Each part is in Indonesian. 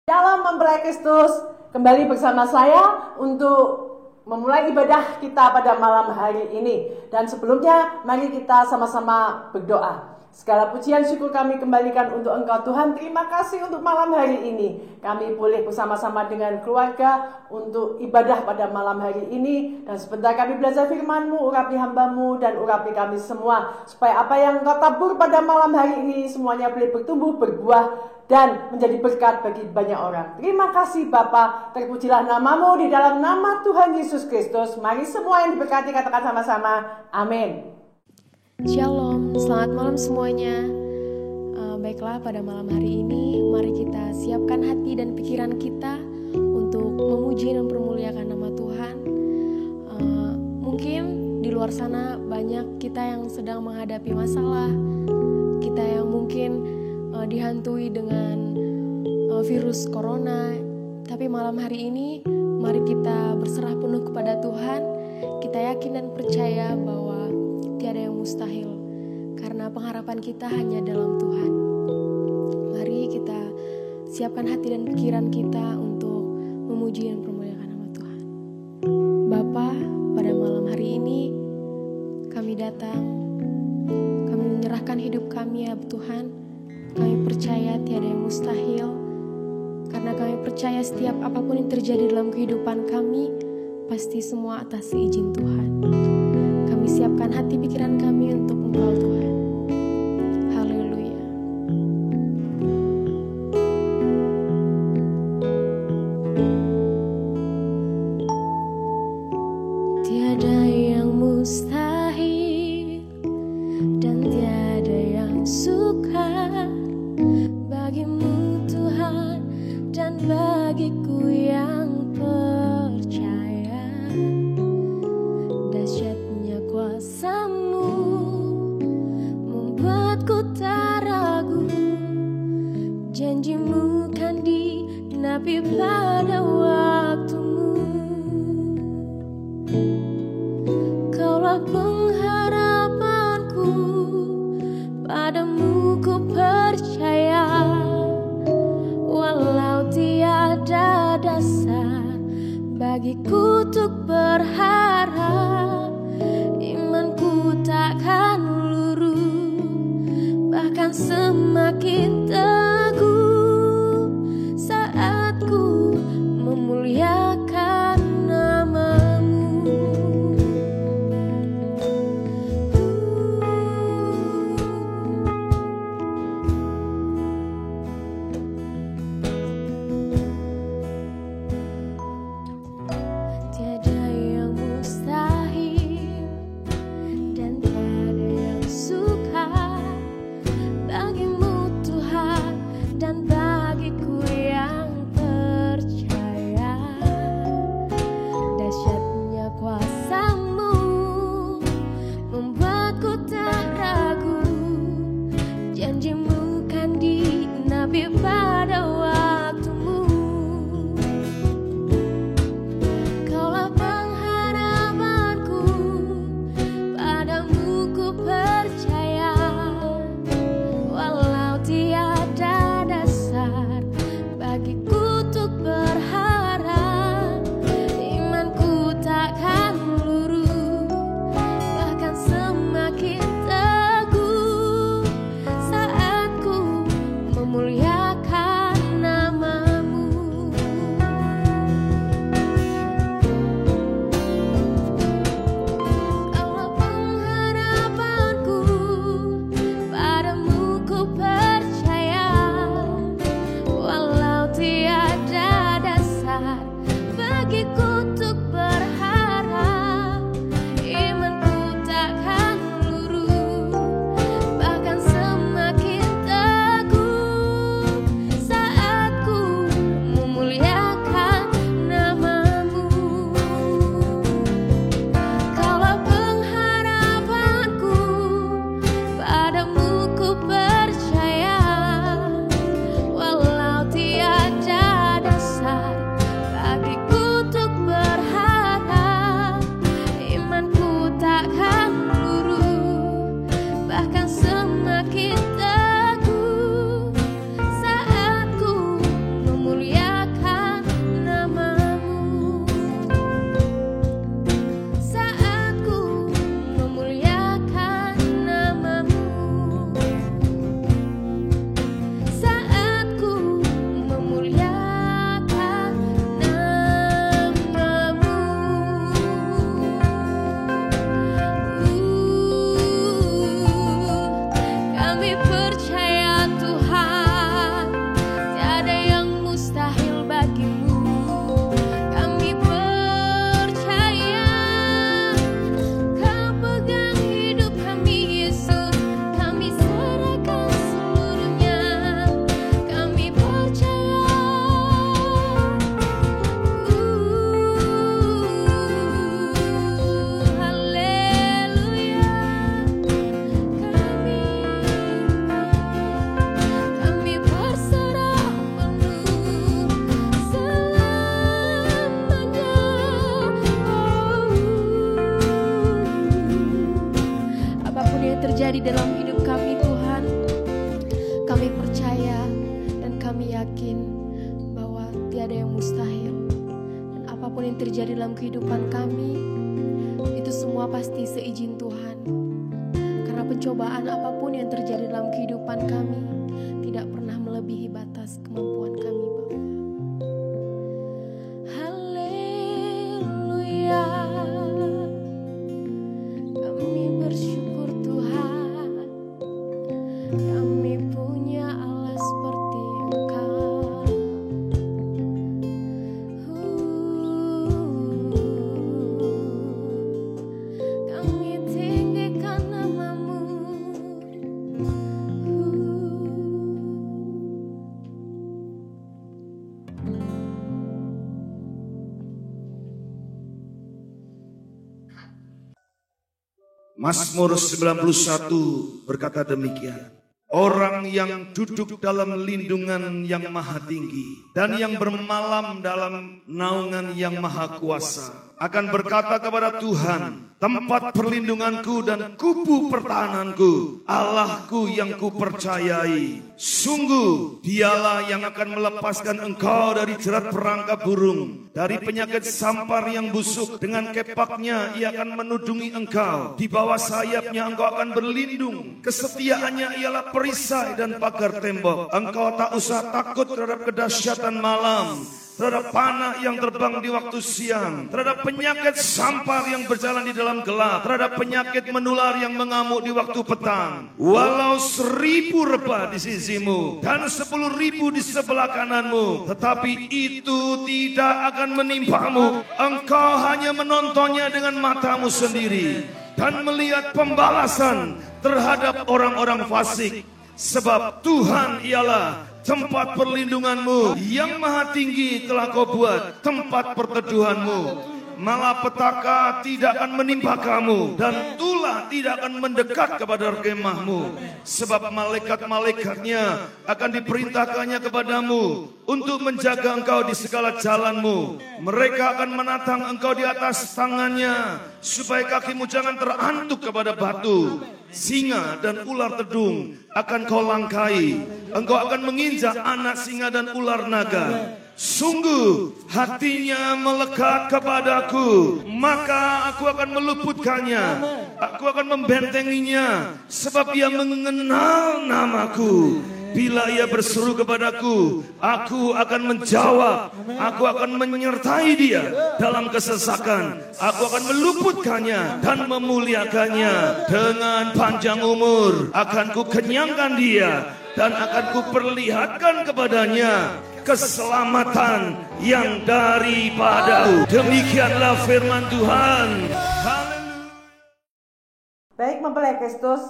Dalam mempelai Kristus, kembali bersama saya untuk memulai ibadah kita pada malam hari ini. Dan sebelumnya, mari kita sama-sama berdoa. Segala pujian syukur kami kembalikan untuk Engkau Tuhan. Terima kasih untuk malam hari ini. Kami boleh bersama-sama dengan keluarga untuk ibadah pada malam hari ini. Dan sebentar kami belajar firman-Mu, urapi hamba-Mu dan urapi kami semua. Supaya apa yang Engkau tabur pada malam hari ini semuanya boleh bertumbuh, berbuah, dan menjadi berkat bagi banyak orang. Terima kasih Bapa, terpujilah nama-Mu di dalam nama Tuhan Yesus Kristus. Mari semua yang diberkati katakan sama-sama, amin. Shalom, selamat malam semuanya. Baiklah, pada malam hari ini mari kita siapkan hati dan pikiran kita untuk memuji dan mempermuliakan nama Tuhan. Mungkin di luar sana banyak kita yang sedang menghadapi masalah, kita yang mungkin dihantui dengan virus corona. Tapi malam hari ini mari kita berserah penuh kepada Tuhan. Kita yakin dan percaya bahwa tiada yang mustahil, karena pengharapan kita hanya dalam Tuhan. Mari kita siapkan hati dan pikiran kita untuk memuji dan mempermuliakan nama Tuhan. Bapa, pada malam hari ini kami datang, kami menyerahkan hidup kami ya Tuhan. Kami percaya tiada yang mustahil, karena kami percaya setiap apapun yang terjadi dalam kehidupan kami, pasti semua atas izin Tuhan. Kami siapkan hati pikiran kami untuk Engkau Tuhan. Haleluya. Tiada yang mustahil dan tiada yang sukar bagimu Tuhan dan bagiku yang percaya. Dahsyatnya kuasa-Mu membuatku tak ragu. Janji-Mu kan digenapi pada waktu-Mu. Kaulah pengharapanku, padamu ku percaya. Walau tiada dasar bagiku untuk berharap, imanku takkan luruh, bahkan semakin teguh saat ku memuliakan nama-Mu. Tiada yang mustahil dan tiada yang sukar bagimu Tuhan dalam hidup kami Tuhan. Kami percaya dan kami yakin bahwa tiada yang mustahil. Dan apapun yang terjadi dalam kehidupan kami, itu semua pasti seizin Tuhan. Karena pencobaan apapun yang terjadi dalam kehidupan kami tidak pernah melebihi batas kemampuan kami Bapa. Haleluya. Kami bersyukur Tuhan, kami punya Allah seperti Engkau. Kami tinggikan nama-Mu. Mazmur 91 berkata demikian. Orang yang duduk dalam lindungan yang maha tinggi dan yang bermalam dalam naungan yang maha kuasa akan berkata kepada Tuhan, tempat perlindunganku dan kubu pertahananku, Allahku yang kupercayai. Sungguh dialah yang akan melepaskan engkau dari jerat perangkap burung, dari penyakit sampar yang busuk. Dengan kepaknya ia akan menudungi engkau, di bawah sayapnya engkau akan berlindung. Kesetiaannya ialah perisai dan pagar tembok. Engkau tak usah takut terhadap kedahsyatan malam, terhadap panah yang terbang di waktu siang, terhadap penyakit sampar yang berjalan di dalam gelap, terhadap penyakit menular yang mengamuk di waktu petang. Walau 1000 rebah di sisimu dan 10.000 di sebelah kananmu, tetapi itu tidak akan menimpamu. Engkau hanya menontonnya dengan matamu sendiri dan melihat pembalasan terhadap orang-orang fasik. Sebab Tuhan ialah tempat perlindunganmu, yang maha tinggi telah kau buat tempat perteduhanmu. Malapetaka tidak akan menimpa kamu, dan tulah tidak akan mendekat kepada kemahmu. Sebab malaikat-malaikatnya akan diperintahkannya kepadamu untuk menjaga engkau di segala jalanmu. Mereka akan menatang engkau di atas tangannya, supaya kakimu jangan terantuk kepada batu. Singa dan ular tedung akan kau langkai. Engkau akan menginjak anak singa dan ular naga. Sungguh hatinya melekat kepadaku, maka aku akan meluputkannya. Aku akan membentenginya, sebab ia mengenal namaku. Bila ia berseru kepadaku, aku akan menjawab. Aku akan menyertai dia dalam kesesakan. Aku akan meluputkannya dan memuliakannya. Dengan panjang umur akan ku kenyangkan dia, dan akan ku perlihatkan kepadanya keselamatan yang daripada. Demikianlah firman Tuhan. Baik, mempelai Kristus,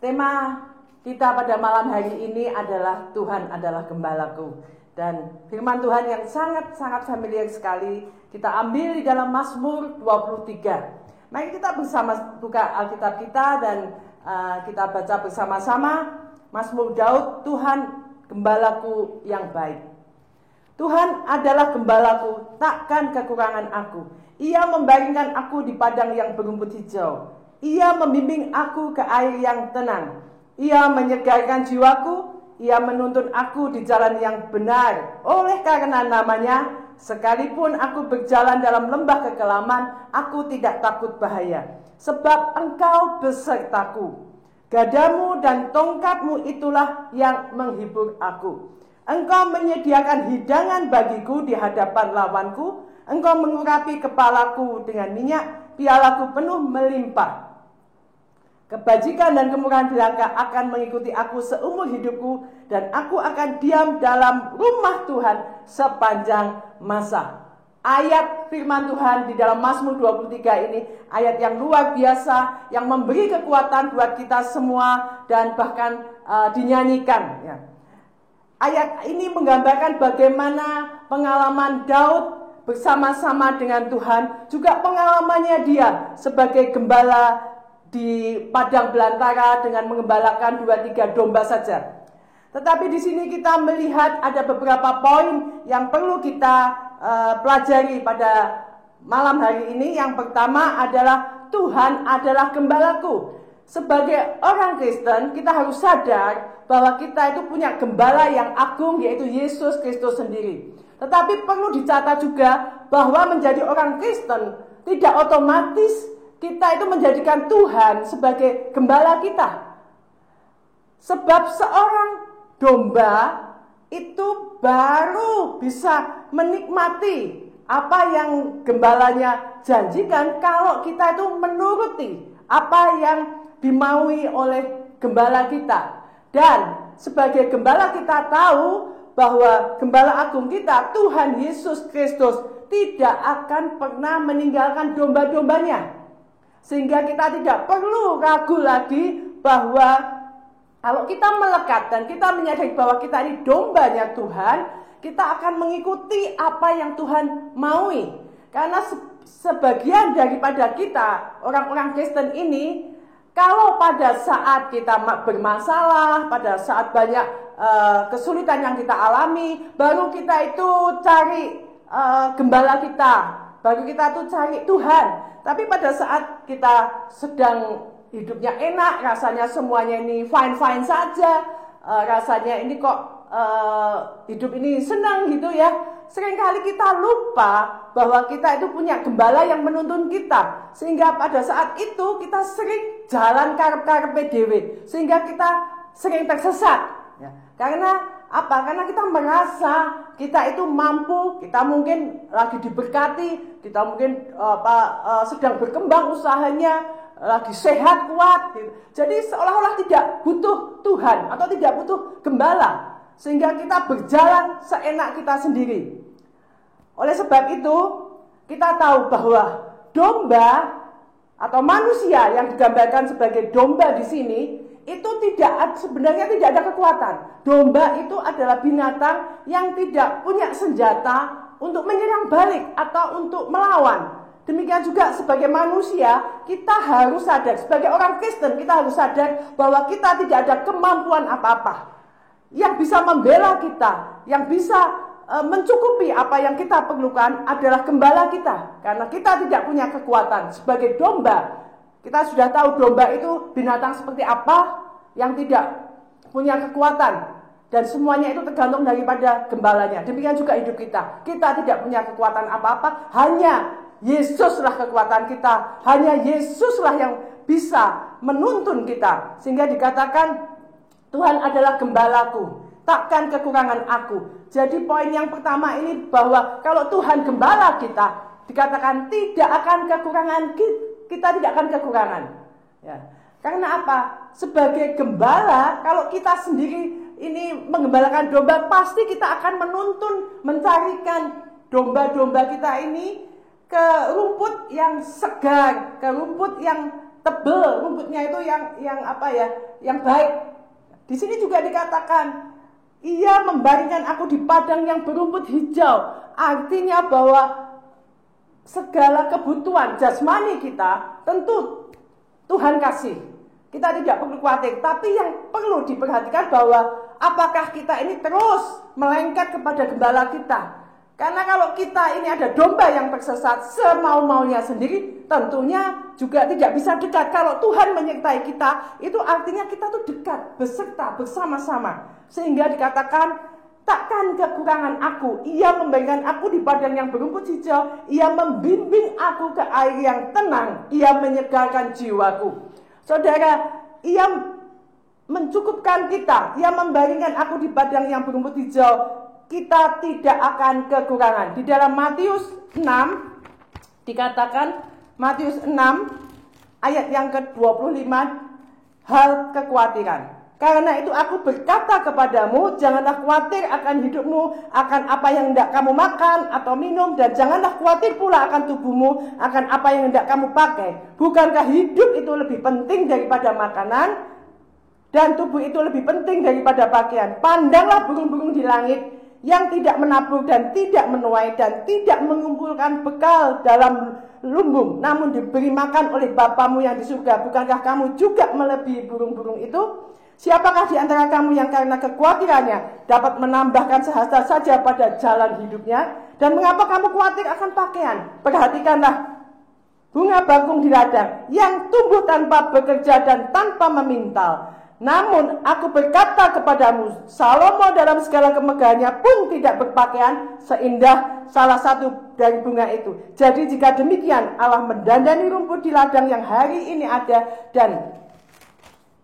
tema kita pada malam hari ini adalah Tuhan adalah gembalaku. Dan firman Tuhan yang sangat-sangat familiar sekali kita ambil di dalam Mazmur 23. Mari kita bersama buka Alkitab kita dan kita baca bersama-sama Mazmur Daud, Tuhan gembalaku yang baik. Tuhan adalah gembalaku, takkan kekurangan aku. Ia membaringkan aku di padang yang berumput hijau. Ia membimbing aku ke air yang tenang. Ia menyegarkan jiwaku, ia menuntun aku di jalan yang benar. Oleh karena namanya, sekalipun aku berjalan dalam lembah kekelaman, aku tidak takut bahaya. Sebab engkau besertaku. Gadamu dan tongkatmu itulah yang menghibur aku. Engkau menyediakan hidangan bagiku di hadapan lawanku. Engkau mengurapi kepalaku dengan minyak, pialaku penuh melimpah. Kebajikan dan kemurahan belaka akan mengikuti aku seumur hidupku, dan aku akan diam dalam rumah Tuhan sepanjang masa. Ayat firman Tuhan di dalam Mazmur 23 ini ayat yang luar biasa, yang memberi kekuatan buat kita semua dan bahkan dinyanyikan. Ya. Ayat ini menggambarkan bagaimana pengalaman Daud bersama-sama dengan Tuhan, juga pengalamannya dia sebagai gembala di padang belantara dengan mengembalakan 2-3 domba saja. Tetapi di sini kita melihat ada beberapa poin yang perlu kita pelajari pada malam hari ini. Yang pertama adalah Tuhan adalah gembalaku. sebagai orang Kristen kita harus sadar bahwa kita itu punya gembala yang agung, yaitu Yesus Kristus sendiri. Tetapi perlu dicatat juga bahwa menjadi orang Kristen tidak otomatis kita itu menjadikan Tuhan sebagai gembala kita. Sebab seorang domba itu baru bisa menikmati apa yang gembalanya janjikan kalau kita itu menuruti apa yang dimaui oleh gembala kita. Dan sebagai gembala kita tahu bahwa gembala agung kita, Tuhan Yesus Kristus, tidak akan pernah meninggalkan domba-dombanya. Sehingga kita tidak perlu ragu lagi bahwa kalau kita melekat dan kita menyadari bahwa kita ini dombanya Tuhan, kita akan mengikuti apa yang Tuhan maui. Karena sebagian daripada kita, orang-orang Kristen ini, kalau pada saat kita bermasalah, pada saat banyak kesulitan yang kita alami, baru kita itu cari gembala kita, baru kita tuh cari Tuhan. Tapi pada saat kita sedang hidupnya enak, rasanya semuanya ini fine-fine saja, rasanya ini kok hidup ini senang gitu ya, seringkali kita lupa bahwa kita itu punya gembala yang menuntun kita. Sehingga pada saat itu kita sering jalan karep-karepe dhewe, sehingga kita sering tersesat ya. Karena apa? Karena kita merasa kita itu mampu, kita mungkin lagi diberkati, kita mungkin sedang berkembang usahanya, lagi sehat, kuat gitu. Jadi seolah-olah tidak butuh Tuhan atau tidak butuh gembala, sehingga kita berjalan seenak kita sendiri. Oleh sebab itu kita tahu bahwa domba atau manusia yang digambarkan sebagai domba di sini itu sebenarnya tidak ada kekuatan. Domba itu adalah binatang yang tidak punya senjata untuk menyerang balik atau untuk melawan. Demikian juga sebagai manusia, kita harus sadar, sebagai orang Kristen kita harus sadar bahwa kita tidak ada kemampuan apa-apa. Yang bisa membela kita, yang bisa mencukupi apa yang kita perlukan adalah gembala kita. Karena kita tidak punya kekuatan. Sebagai domba, kita sudah tahu domba itu binatang seperti apa yang tidak punya kekuatan. Dan semuanya itu tergantung daripada gembalanya. Demikian juga hidup kita. Kita tidak punya kekuatan apa-apa, hanya Yesuslah kekuatan kita. Hanya Yesuslah yang bisa menuntun kita. Sehingga dikatakan Tuhan adalah gembalaku, takkan kekurangan aku. Jadi poin yang pertama ini bahwa kalau Tuhan gembala kita, dikatakan tidak akan kekurangan, kita tidak akan kekurangan ya. Karena apa? Sebagai gembala, kalau kita sendiri ini menggembalakan domba, pasti kita akan menuntun, mencarikan domba-domba kita ini ke rumput yang segar, ke rumput yang tebal, rumputnya itu yang baik. Di sini juga dikatakan, Ia membaringkan aku di padang yang berumput hijau. Artinya bahwa segala kebutuhan jasmani kita tentu Tuhan kasih. Kita tidak perlu khawatir. Tapi yang perlu diperhatikan bahwa apakah kita ini terus melengket kepada gembala kita. Karena kalau kita ini ada domba yang tersesat semau-maunya sendiri, tentunya juga tidak bisa dekat. Kalau Tuhan menyertai kita, itu artinya kita tuh dekat, beserta, bersama-sama. Sehingga dikatakan, takkan kekurangan aku. Ia memberikan aku di padang yang berumput hijau. Ia membimbing aku ke air yang tenang. Ia menyegarkan jiwaku. Saudara, Ia mencukupkan kita. Ia membaringkan aku di padang yang berumput hijau. Kita tidak akan kekurangan. Di dalam Matius 6 dikatakan, Matius 6 ayat yang ke-25, hal kekhawatiran. Karena itu aku berkata kepadamu, janganlah khawatir akan hidupmu, akan apa yang hendak kamu makan atau minum, dan janganlah khawatir pula akan tubuhmu, akan apa yang hendak kamu pakai. Bukankah hidup itu lebih penting daripada makanan, dan tubuh itu lebih penting daripada pakaian? Pandanglah burung-burung di langit, yang tidak menabur dan tidak menuai dan tidak mengumpulkan bekal dalam lumbung, namun diberi makan oleh Bapamu yang di surga. Bukankah kamu juga melebihi burung-burung itu? Siapakah di antara kamu yang karena kekhawatirannya dapat menambahkan sehasta saja pada jalan hidupnya? Dan mengapa kamu khawatir akan pakaian? Perhatikanlah bunga bakung di ladang, yang tumbuh tanpa bekerja dan tanpa memintal. Namun aku berkata kepadamu, Salomo dalam segala kemegahannya pun tidak berpakaian seindah salah satu dari bunga itu. Jadi jika demikian Allah mendandani rumput di ladang yang hari ini ada dan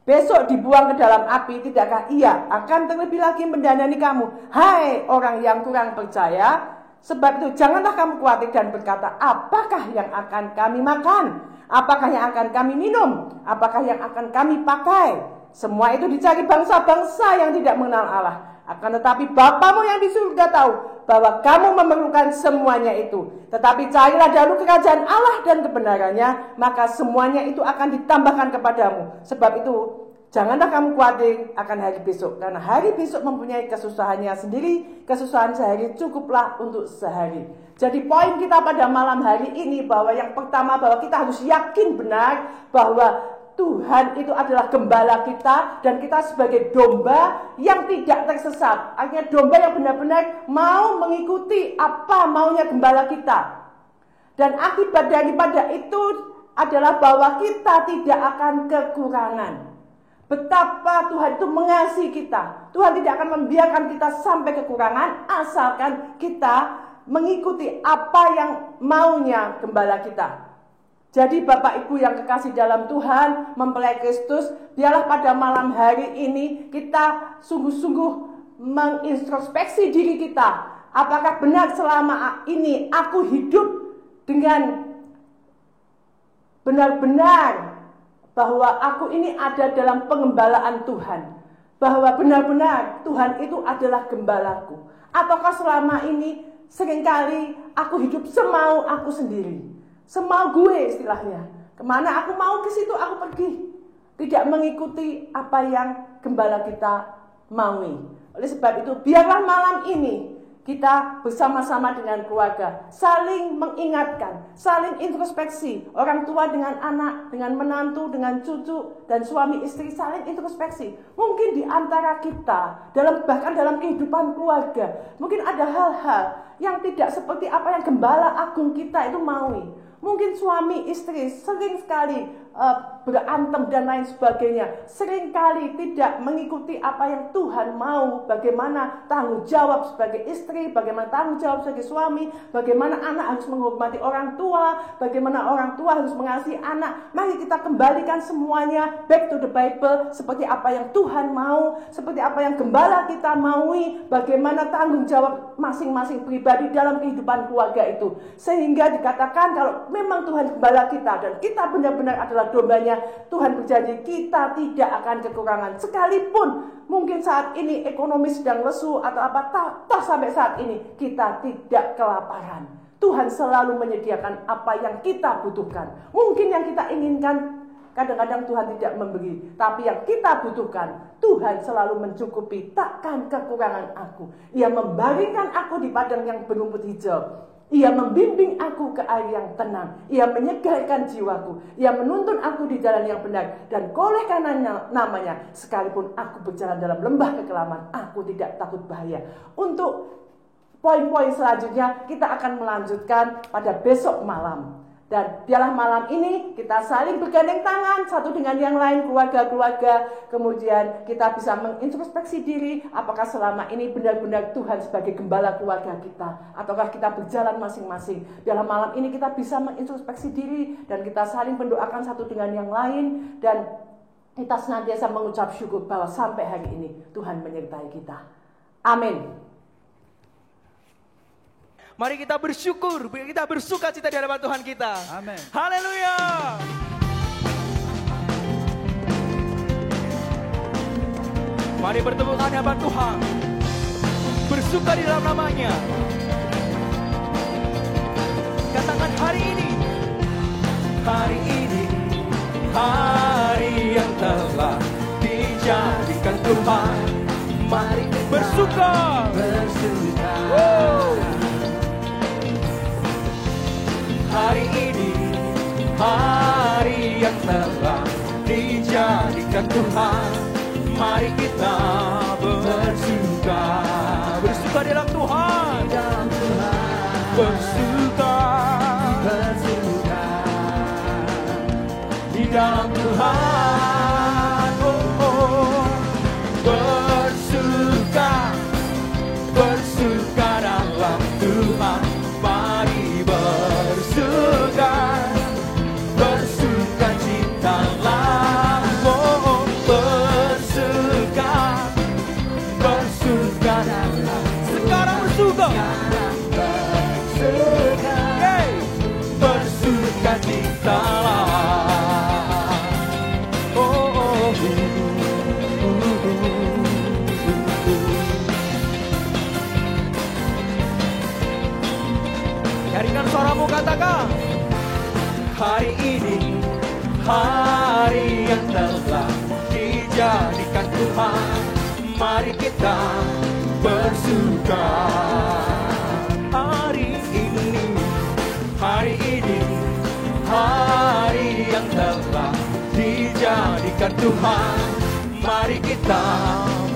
besok dibuang ke dalam api, tidakkah ia akan terlebih lagi mendandani kamu, hai orang yang kurang percaya? Sebab itu janganlah kamu khawatir dan berkata, apakah yang akan kami makan? Apakah yang akan kami minum? Apakah yang akan kami pakai? Semua itu dicari bangsa-bangsa yang tidak mengenal Allah. Akan tetapi Bapamu yang di surga tahu bahwa kamu memerlukan semuanya itu. Tetapi carilah dahulu kerajaan Allah dan kebenarannya, maka semuanya itu akan ditambahkan kepadamu. Sebab itu janganlah kamu khawatir akan hari besok, karena hari besok mempunyai kesusahannya sendiri. Kesusahan sehari cukuplah untuk sehari. Jadi poin kita pada malam hari ini bahwa yang pertama, bahwa kita harus yakin benar bahwa Tuhan itu adalah gembala kita, dan kita sebagai domba yang tidak tersesat. Artinya domba yang benar-benar mau mengikuti apa maunya gembala kita. Dan akibat daripada itu adalah bahwa kita tidak akan kekurangan. Betapa Tuhan itu mengasihi kita. Tuhan tidak akan membiarkan kita sampai kekurangan asalkan kita mengikuti apa yang maunya gembala kita. Jadi Bapak Ibu yang kekasih dalam Tuhan, mempelai Kristus, biarlah pada malam hari ini kita sungguh-sungguh mengintrospeksi diri kita. Apakah benar selama ini aku hidup dengan benar-benar bahwa aku ini ada dalam pengembalaan Tuhan, bahwa benar-benar Tuhan itu adalah gembalaku? Ataukah selama ini seringkali aku hidup semau aku sendiri, semau gue istilahnya, kemana aku mau ke situ aku pergi, tidak mengikuti apa yang gembala kita maui. Oleh sebab itu biarlah malam ini kita bersama-sama dengan keluarga saling mengingatkan, saling introspeksi. Orang tua dengan anak, dengan menantu, dengan cucu, dan suami istri saling introspeksi. Mungkin di antara kita, bahkan dalam kehidupan keluarga, mungkin ada hal-hal yang tidak seperti apa yang gembala agung kita itu maui. Mungkin suami istri sering sekali berantem dan lain sebagainya, seringkali tidak mengikuti apa yang Tuhan mau. Bagaimana tanggung jawab sebagai istri, bagaimana tanggung jawab sebagai suami, bagaimana anak harus menghormati orang tua, bagaimana orang tua harus mengasihi anak. Mari kita kembalikan semuanya back to the Bible, seperti apa yang Tuhan mau, seperti apa yang gembala kita maui, bagaimana tanggung jawab masing-masing pribadi dalam kehidupan keluarga itu. Sehingga dikatakan kalau memang Tuhan gembala kita dan kita benar-benar adalah dombanya, Tuhan berjanji kita tidak akan kekurangan. Sekalipun mungkin saat ini ekonomi sedang lesu atau apa, toh sampai saat ini kita tidak kelaparan. Tuhan selalu menyediakan apa yang kita butuhkan. Mungkin yang kita inginkan kadang-kadang Tuhan tidak memberi, tapi yang kita butuhkan Tuhan selalu mencukupi. Takkan kekurangan aku. Ia membaringkan aku di padang yang berumput hijau. Ia membimbing aku ke air yang tenang. Ia menyegarkan jiwaku. Ia menuntun aku di jalan yang benar. Dan oleh karenanya namanya, sekalipun aku berjalan dalam lembah kekelaman, aku tidak takut bahaya. Untuk poin-poin selanjutnya kita akan melanjutkan pada besok malam. Dan biarlah malam ini kita saling bergandeng tangan satu dengan yang lain, keluarga-keluarga. Kemudian kita bisa mengintrospeksi diri, apakah selama ini benar-benar Tuhan sebagai gembala keluarga kita, ataukah kita berjalan masing-masing. Biarlah malam ini kita bisa mengintrospeksi diri dan kita saling mendoakan satu dengan yang lain. Dan kita senantiasa mengucap syukur bahwa sampai hari ini Tuhan menyertai kita. Amin. Mari kita bersyukur, kita bersuka cita di hadapan Tuhan kita. Amin. Haleluya. Mari bertemu di hadapan Tuhan, bersuka di dalam namanya. Katakan hari ini, hari ini, hari yang telah dijadikan Tuhan. Mari bersuka, bersuka. Hari ini, hari yang telah dijadikan Tuhan. Mari kita bersuka, bersuka dalam Tuhan, bersuka, bersuka. dengan suaramu katakan, hari ini hari yang telah dijadikan Tuhan, mari kita bersuka. Hari ini hari yang telah dijadikan Tuhan, mari kita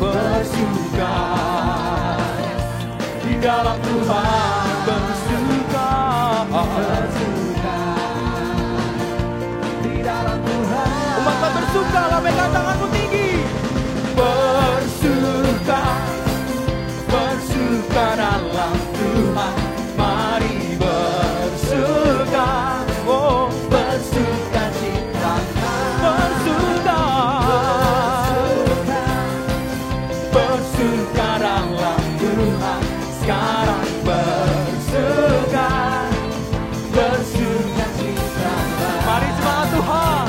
bersuka. Di dalam Tuhan bersuka, di dalam Tuhan. Umat bersuka, lambaikan tanganmu tinggi. Bersuka, bersuka dalam Tuhan, mari bersuka. Oh, bersuka cita, bersuka, bersuka dalam Tuhan. Sekarang bersuka, bersuka cita. Mari semangat Tuhan,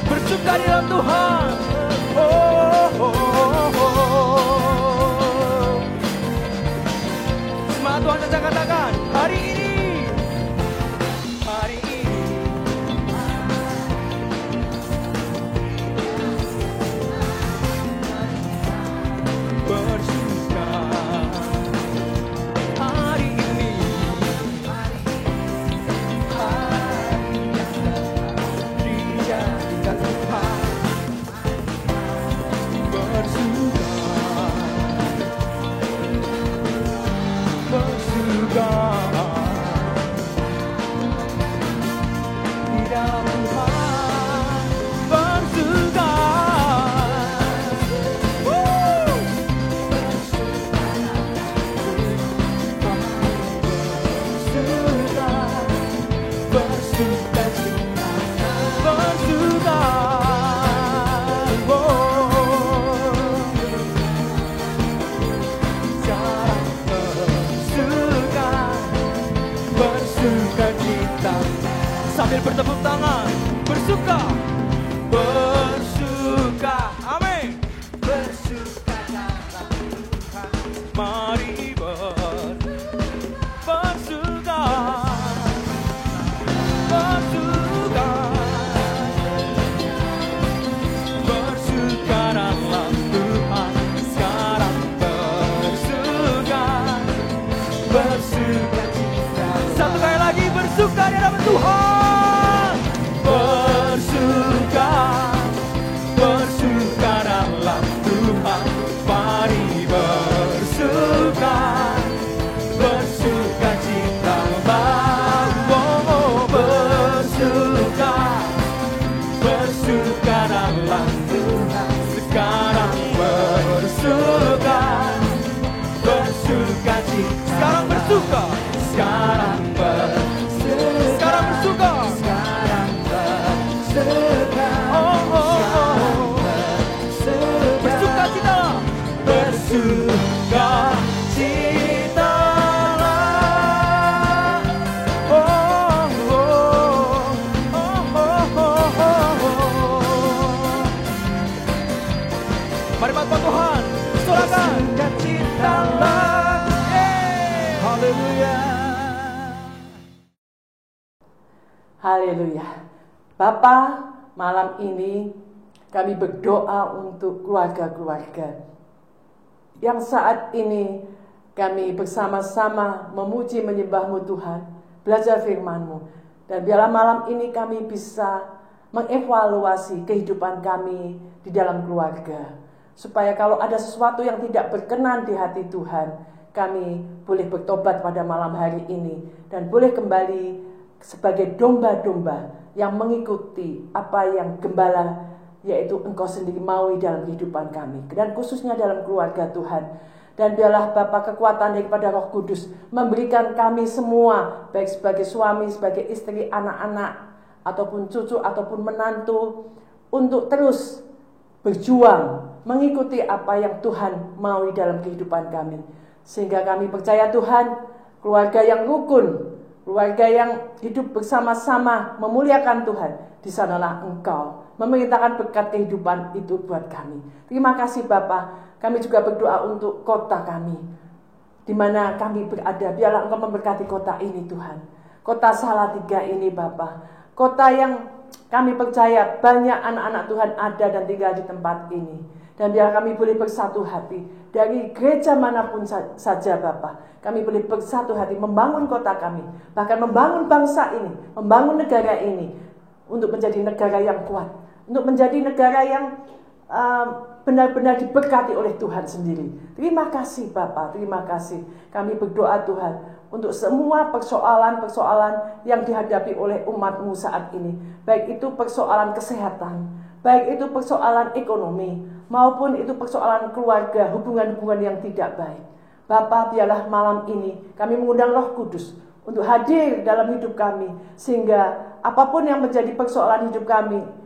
bersuka di dalam Tuhan. Semangat Tuhan, saja katakan, hari ini bersuka. Hari ini dijadikan Tuhan, bersuka, bersuka. Di dalam Tuhan bersuka. Bersuka cita, bersuka. Sekarang bersuka, bersuka cita. Sambil bertepuk tangan, bersuka, bersuka. Amin. Bersuka dalam Tuhan, mari bersuka. Bersuka, bersuka dalam Tuhan. Sekarang bersuka, bersuka cita. Satu kali lagi, bersuka di hadapan Tuhan. Bersuka, bersuka dalam Tuhan, mari bersuka, bersuka cita. Bersuka, bersuka dalam Tuhan. Sekarang bersuka, bersuka cita. Sekarang bersuka, sekarang bersuka, sekarang bersuka, sekarang bersuka. Oh, oh, oh. Bersuka cita, bersuka cita. Mari Bapak Tuhan, sorakan sukacitalah. Haleluya. Haleluya. Bapa, malam ini kami berdoa untuk keluarga-keluarga yang saat ini kami bersama-sama memuji menyembah-Mu Tuhan, belajar firman-Mu. Dan biarlah malam ini kami bisa mengevaluasi kehidupan kami di dalam keluarga. Supaya kalau ada sesuatu yang tidak berkenan di hati Tuhan, kami boleh bertobat pada malam hari ini. Dan boleh kembali sebagai domba-domba yang mengikuti apa yang gembala, yaitu Engkau sendiri maui dalam kehidupan kami. Dan khususnya dalam keluarga Tuhan. Dan biarlah Bapa kekuatan daripada Roh Kudus memberikan kami semua, baik sebagai suami, sebagai istri, anak-anak, ataupun cucu, ataupun menantu, untuk terus berjuang mengikuti apa yang Tuhan maui dalam kehidupan kami. Sehingga kami percaya Tuhan, keluarga yang rukun, keluarga yang hidup bersama-sama memuliakan Tuhan, di sanalah Engkau memerintahkan berkat kehidupan itu buat kami. Terima kasih Bapa. Kami juga berdoa untuk kota kami. di mana kami berada. Biarlah Engkau memberkati kota ini Tuhan. Kota Salatiga ini Bapa. Kota yang kami percaya banyak anak-anak Tuhan ada dan tinggal di tempat ini. Dan biar kami boleh bersatu hati. Dari gereja manapun saja Bapa. Kami boleh bersatu hati membangun kota kami. Bahkan membangun bangsa ini. Membangun negara ini. Untuk menjadi negara yang kuat. Untuk menjadi negara yang benar-benar diberkati oleh Tuhan sendiri. Terima kasih Bapa, terima kasih. Kami berdoa Tuhan untuk semua persoalan-persoalan yang dihadapi oleh umat-Mu saat ini. Baik itu persoalan kesehatan, baik itu persoalan ekonomi, maupun itu persoalan keluarga, hubungan-hubungan yang tidak baik. Bapa, biarlah malam ini kami mengundang Roh Kudus untuk hadir dalam hidup kami, sehingga apapun yang menjadi persoalan hidup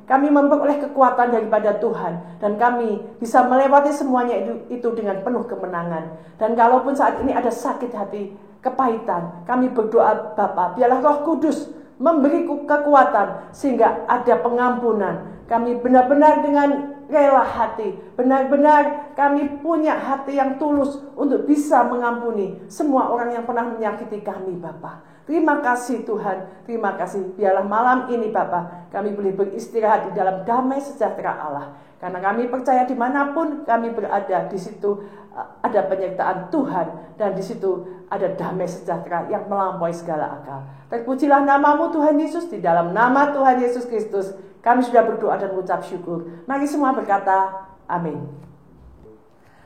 kami memperoleh kekuatan daripada Tuhan, dan kami bisa melewati semuanya itu dengan penuh kemenangan. Dan kalaupun saat ini ada sakit hati, kepahitan, kami berdoa Bapa, biarlah Roh Kudus memberi kekuatan sehingga ada pengampunan. Kami benar-benar dengan rela hati, benar-benar kami punya hati yang tulus untuk bisa mengampuni semua orang yang pernah menyakiti kami Bapa. Terima kasih Tuhan, terima kasih. Biarlah malam ini Bapa, kami boleh beristirahat di dalam damai sejahtera Allah. Karena kami percaya dimanapun kami berada, di situ ada penyertaan Tuhan. Dan di situ ada damai sejahtera yang melampaui segala akal. Terpujilah nama-Mu Tuhan Yesus. Di dalam nama Tuhan Yesus Kristus kami sudah berdoa dan mengucap syukur. Mari semua berkata amin.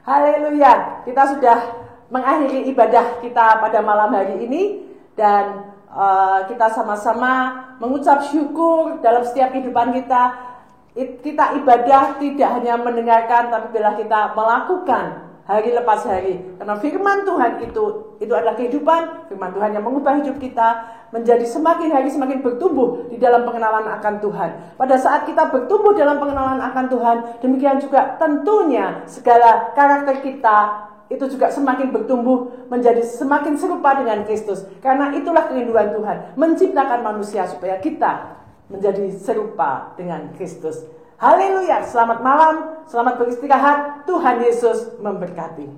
Haleluya. Kita sudah mengakhiri ibadah kita pada malam hari ini. Dan kita sama-sama mengucap syukur dalam setiap kehidupan kita. Kita ibadah tidak hanya mendengarkan, tapi bila kita melakukan hari lepas hari. Karena firman Tuhan itu adalah kehidupan. Firman Tuhan yang mengubah hidup kita menjadi semakin hari semakin bertumbuh di dalam pengenalan akan Tuhan. Pada saat kita bertumbuh dalam pengenalan akan Tuhan, demikian juga tentunya segala karakter kita itu juga semakin bertumbuh menjadi semakin serupa dengan Kristus. Karena itulah kerinduan Tuhan, menciptakan manusia supaya kita menjadi serupa dengan Kristus. Haleluya, selamat malam, selamat beristirahat, Tuhan Yesus memberkati.